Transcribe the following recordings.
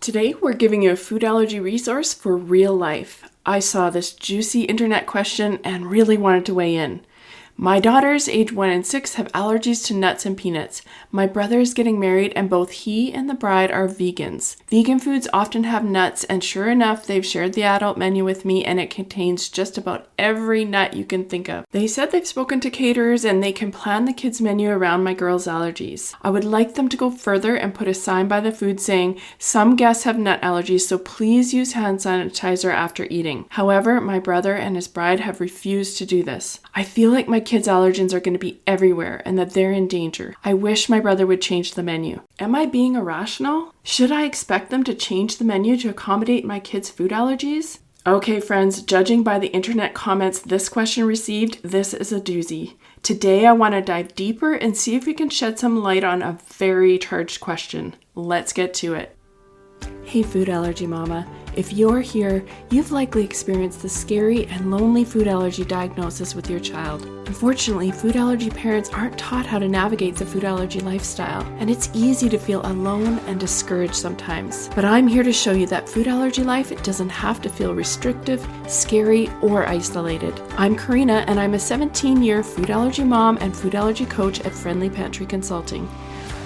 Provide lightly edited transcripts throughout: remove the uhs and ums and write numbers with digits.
Today, we're giving you a food allergy resource for real life. I saw this juicy internet question and really wanted to weigh in. My daughters, age 1 and 6, have allergies to nuts and peanuts. My brother is getting married and both he and the bride are vegans. Vegan foods often have nuts, and sure enough, they've shared the adult menu with me and it contains just about every nut you can think of. They said they've spoken to caterers and they can plan the kids' menu around my girls' allergies. I would like them to go further and put a sign by the food saying, "Some guests have nut allergies, so please use hand sanitizer after eating." However, my brother and his bride have refused to do this. I feel like my kids' allergens are going to be everywhere and that they're in danger. I wish my brother would change the menu. Am I being irrational? Should I expect them to change the menu to accommodate my kids' food allergies? Okay, friends, judging by the internet comments this question received, this is a doozy. Today, I want to dive deeper and see if we can shed some light on a very charged question. Let's get to it. Hey, food allergy mama. If you're here, you've likely experienced the scary and lonely food allergy diagnosis with your child. Unfortunately, food allergy parents aren't taught how to navigate the food allergy lifestyle, and it's easy to feel alone and discouraged sometimes. But I'm here to show you that food allergy life doesn't have to feel restrictive, scary, or isolated. I'm Karina, and I'm a 17-year food allergy mom and food allergy coach at Friendly Pantry Consulting.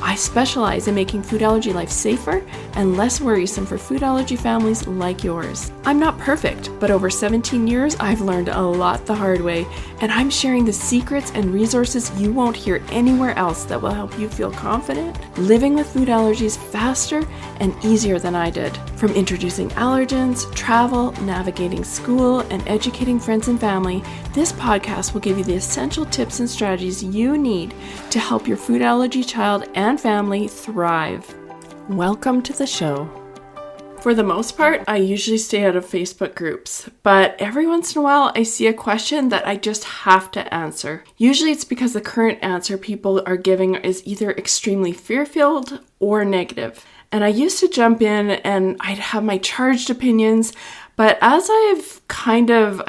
I specialize in making food allergy life safer and less worrisome for food allergy families like yours. I'm not perfect, but over 17 years, I've learned a lot the hard way, and I'm sharing the secrets and resources you won't hear anywhere else that will help you feel confident living with food allergies faster and easier than I did. From introducing allergens, travel, navigating school, and educating friends and family, this podcast will give you the essential tips and strategies you need to help your food allergy child and family thrive. Welcome to the show. For the most part, I usually stay out of Facebook groups, but every once in a while I see a question that I just have to answer. Usually it's because the current answer people are giving is either extremely fear-filled or negative. And I used to jump in and I'd have my charged opinions, but as I've kind of,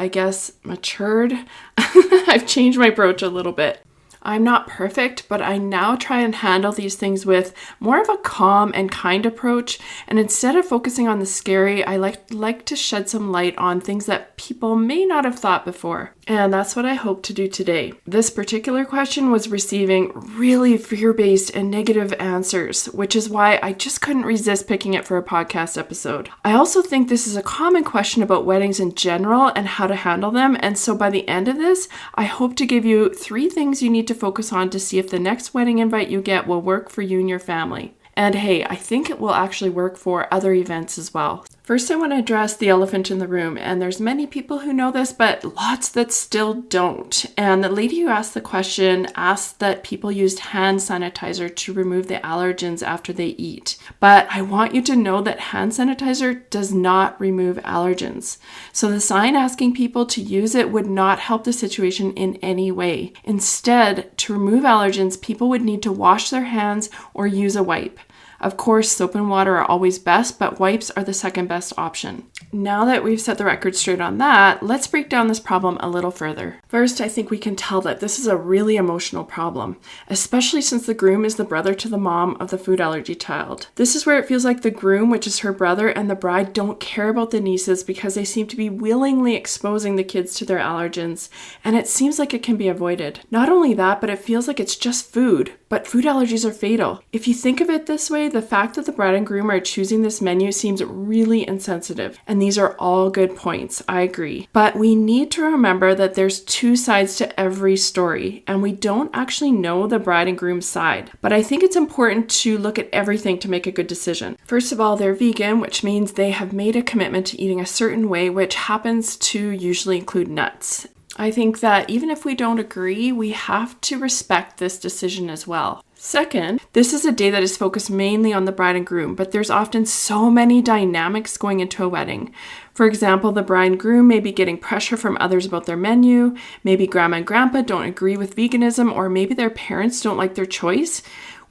matured, I've changed my approach a little bit. I'm not perfect, but I now try and handle these things with more of a calm and kind approach. And instead of focusing on the scary, I like to shed some light on things that people may not have thought before. And that's what I hope to do today. This particular question was receiving really fear-based and negative answers, which is why I just couldn't resist picking it for a podcast episode. I also think this is a common question about weddings in general and how to handle them. And so by the end of this, I hope to give you 3 things you need to focus on to see if the next wedding invite you get will work for you and your family. And hey, I think it will actually work for other events as well. First, I want to address the elephant in the room, and there's many people who know this, but lots that still don't. And the lady who asked the question asked that people used hand sanitizer to remove the allergens after they eat. But I want you to know that hand sanitizer does not remove allergens. So the sign asking people to use it would not help the situation in any way. Instead, to remove allergens, people would need to wash their hands or use a wipe. Of course, soap and water are always best, but wipes are the second best option. Now that we've set the record straight on that, let's break down this problem a little further. First, I think we can tell that this is a really emotional problem, especially since the groom is the brother to the mom of the food allergy child. This is where it feels like the groom, which is her brother, and the bride don't care about the nieces because they seem to be willingly exposing the kids to their allergens, and it seems like it can be avoided. Not only that, but it feels like it's just food, but food allergies are fatal. If you think of it this way, the fact that the bride and groom are choosing this menu seems really insensitive. And these are all good points, I agree. But we need to remember that there's 2 sides to every story, and we don't actually know the bride and groom's side. But I think it's important to look at everything to make a good decision. First of all, they're vegan, which means they have made a commitment to eating a certain way, which happens to usually include nuts. I think that even if we don't agree, we have to respect this decision as well. Second, this is a day that is focused mainly on the bride and groom, but there's often so many dynamics going into a wedding. For example, the bride and groom may be getting pressure from others about their menu, maybe grandma and grandpa don't agree with veganism, or maybe their parents don't like their choice.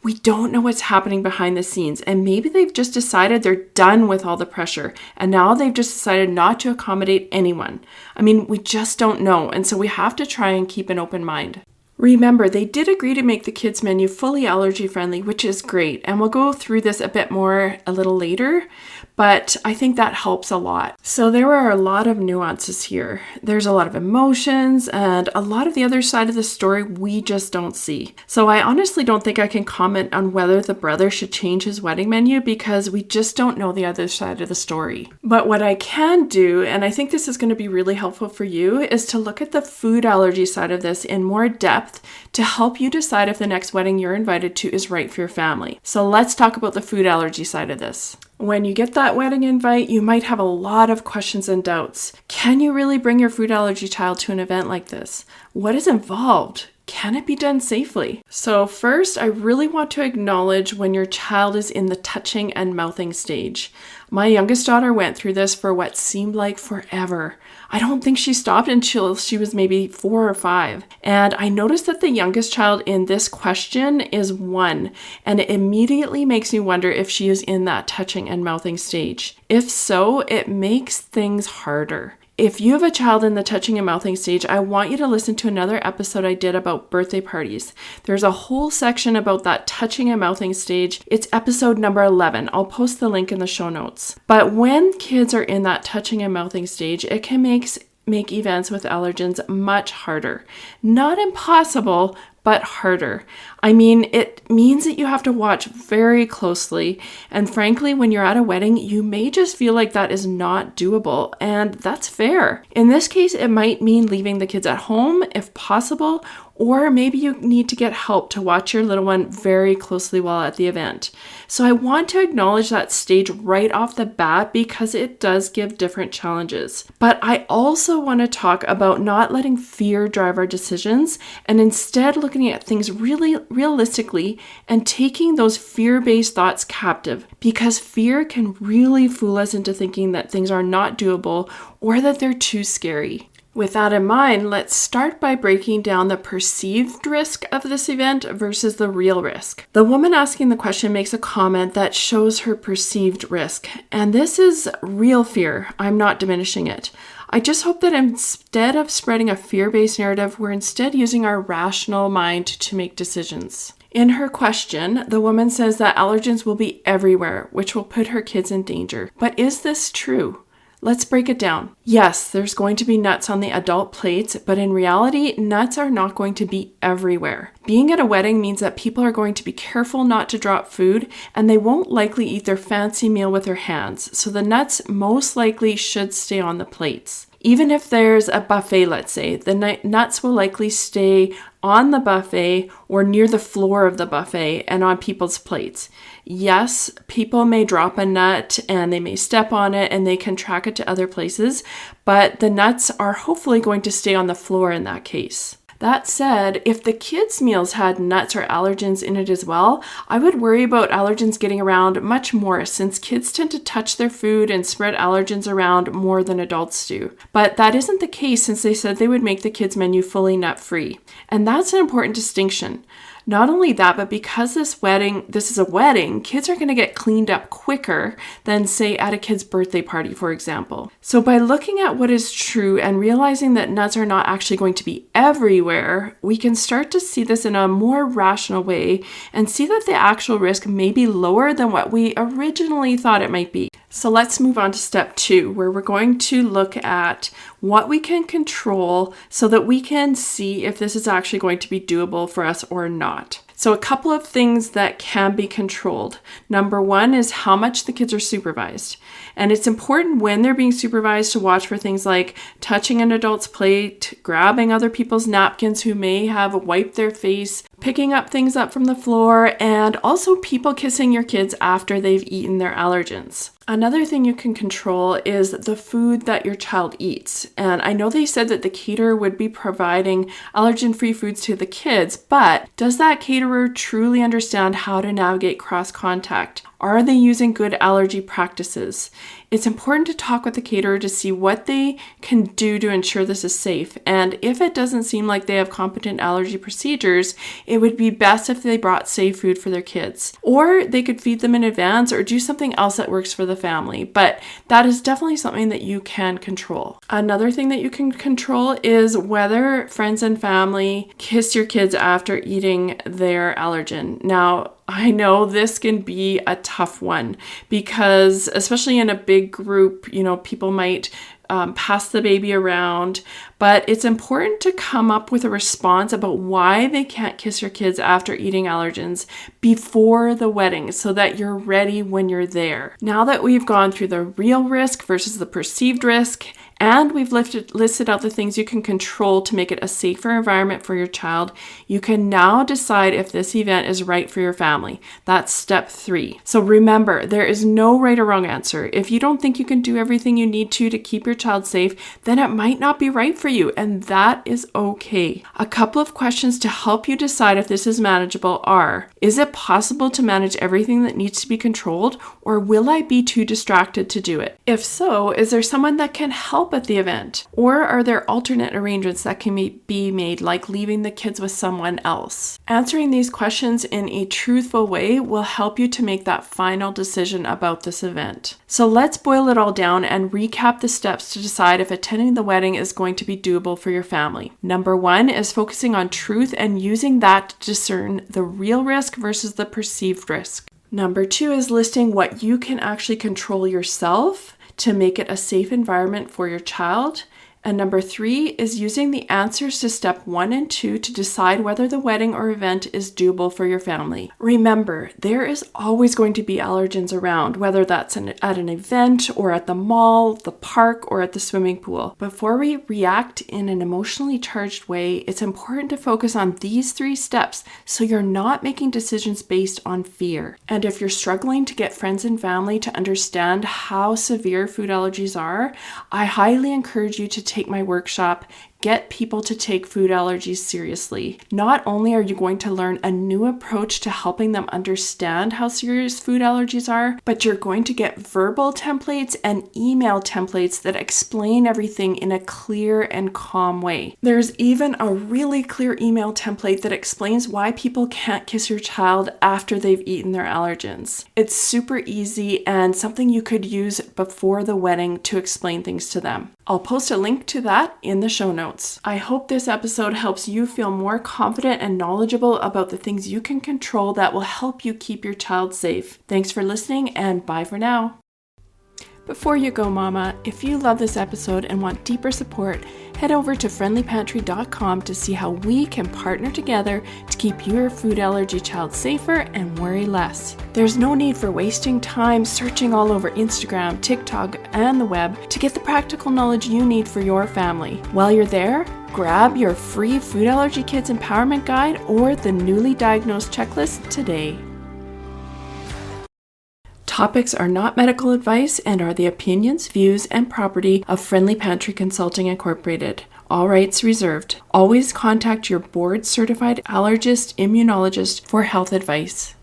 We don't know what's happening behind the scenes, and maybe they've just decided they're done with all the pressure, and now they've just decided not to accommodate anyone. We just don't know, and so we have to try and keep an open mind. Remember, they did agree to make the kids' menu fully allergy friendly, which is great, and we'll go through this a bit more a little later. but I think that helps a lot. So there are a lot of nuances here. There's a lot of emotions and a lot of the other side of the story we just don't see. So I honestly don't think I can comment on whether the brother should change his wedding menu because we just don't know the other side of the story. But what I can do, and I think this is going to be really helpful for you, is to look at the food allergy side of this in more depth to help you decide if the next wedding you're invited to is right for your family. So let's talk about the food allergy side of this. When you get that wedding invite, you might have a lot of questions and doubts. Can you really bring your food allergy child to an event like this? What is involved? Can it be done safely? So first, I really want to acknowledge when your child is in the touching and mouthing stage. My youngest daughter went through this for what seemed like forever. I don't think she stopped until she was maybe 4 or 5. And I noticed that the youngest child in this question is 1. And it immediately makes me wonder if she is in that touching and mouthing stage. If so, it makes things harder. If you have a child in the touching and mouthing stage, I want you to listen to another episode I did about birthday parties. There's a whole section about that touching and mouthing stage. It's episode number 11. I'll post the link in the show notes. But when kids are in that touching and mouthing stage, it can make events with allergens much harder. Not impossible, but harder. I mean, it means that you have to watch very closely. And frankly, when you're at a wedding, you may just feel like that is not doable. And that's fair. In this case, it might mean leaving the kids at home if possible, or maybe you need to get help to watch your little one very closely while at the event. So I want to acknowledge that stage right off the bat because it does give different challenges. But I also want to talk about not letting fear drive our decisions and instead looking at things really realistically and taking those fear-based thoughts captive, because fear can really fool us into thinking that things are not doable or that they're too scary. With that in mind, let's start by breaking down the perceived risk of this event versus the real risk. The woman asking the question makes a comment that shows her perceived risk, and this is real fear. I'm not diminishing it. I just hope that instead of spreading a fear-based narrative, we're instead using our rational mind to make decisions. In her question, the woman says that allergens will be everywhere, which will put her kids in danger. But is this true? Let's break it down. Yes, there's going to be nuts on the adult plates, but in reality, nuts are not going to be everywhere. Being at a wedding means that people are going to be careful not to drop food, and they won't likely eat their fancy meal with their hands, so the nuts most likely should stay on the plates. Even if there's a buffet, let's say, the nuts will likely stay on the buffet or near the floor of the buffet and on people's plates. Yes, people may drop a nut and they may step on it and they can track it to other places, but the nuts are hopefully going to stay on the floor in that case. That said, if the kids' meals had nuts or allergens in it as well, I would worry about allergens getting around much more since kids tend to touch their food and spread allergens around more than adults do. But that isn't the case since they said they would make the kids' menu fully nut-free. And that's an important distinction. Not only that, but because this is a wedding, kids are going to get cleaned up quicker than, say, at a kid's birthday party, for example. So by looking at what is true and realizing that nuts are not actually going to be everywhere, we can start to see this in a more rational way and see that the actual risk may be lower than what we originally thought it might be. So let's move on to step 2, where we're going to look at what we can control so that we can see if this is actually going to be doable for us or not. So a couple of things that can be controlled. Number 1 is how much the kids are supervised. And it's important when they're being supervised to watch for things like touching an adult's plate, grabbing other people's napkins who may have wiped their face, picking up things up from the floor, and also people kissing your kids after they've eaten their allergens. Another thing you can control is the food that your child eats. And I know they said that the caterer would be providing allergen-free foods to the kids, but does that caterer truly understand how to navigate cross-contact? Are they using good allergy practices? It's important to talk with the caterer to see what they can do to ensure this is safe. And if it doesn't seem like they have competent allergy procedures, it would be best if they brought safe food for their kids. Or they could feed them in advance or do something else that works for the family. But that is definitely something that you can control. Another thing that you can control is whether friends and family kiss your kids after eating their allergen. Now, I know this can be a tough one because, especially in a big group, people might pass the baby around, but it's important to come up with a response about why they can't kiss your kids after eating allergens before the wedding so that you're ready when you're there. Now that we've gone through the real risk versus the perceived risk, and we've listed out the things you can control to make it a safer environment for your child, you can now decide if this event is right for your family. That's step 3. So remember, there is no right or wrong answer. If you don't think you can do everything you need to keep your child safe, then it might not be right for you, and that is okay. A couple of questions to help you decide if this is manageable are, is it possible to manage everything that needs to be controlled, or will I be too distracted to do it? If so, is there someone that can help at the event? Or are there alternate arrangements that can be made, like leaving the kids with someone else? Answering these questions in a truthful way will help you to make that final decision about this event. So let's boil it all down and recap the steps to decide if attending the wedding is going to be doable for your family. Number 1 is focusing on truth and using that to discern the real risk versus the perceived risk. Number 2 is listing what you can actually control yourself to make it a safe environment for your child. And number 3 is using the answers to step 1 and 2 to decide whether the wedding or event is doable for your family. Remember, there is always going to be allergens around, whether that's at an event or at the mall, the park, or at the swimming pool. Before we react in an emotionally charged way, it's important to focus on these 3 steps so you're not making decisions based on fear. And if you're struggling to get friends and family to understand how severe food allergies are, I highly encourage you to take my workshop, Get People to Take Food Allergies Seriously. Not only are you going to learn a new approach to helping them understand how serious food allergies are, but you're going to get verbal templates and email templates that explain everything in a clear and calm way. There's even a really clear email template that explains why people can't kiss your child after they've eaten their allergens. It's super easy and something you could use before the wedding to explain things to them. I'll post a link to that in the show notes. I hope this episode helps you feel more confident and knowledgeable about the things you can control that will help you keep your child safe. Thanks for listening, and bye for now. Before you go, Mama, if you love this episode and want deeper support, head over to friendlypantry.com to see how we can partner together to keep your food allergy child safer and worry less. There's no need for wasting time searching all over Instagram, TikTok, and the web to get the practical knowledge you need for your family. While you're there, grab your free Food Allergy Kids Empowerment Guide or the newly diagnosed checklist today. Topics are not medical advice and are the opinions, views, and property of Friendly Pantry Consulting Incorporated. All rights reserved. Always contact your board-certified allergist, immunologist for health advice.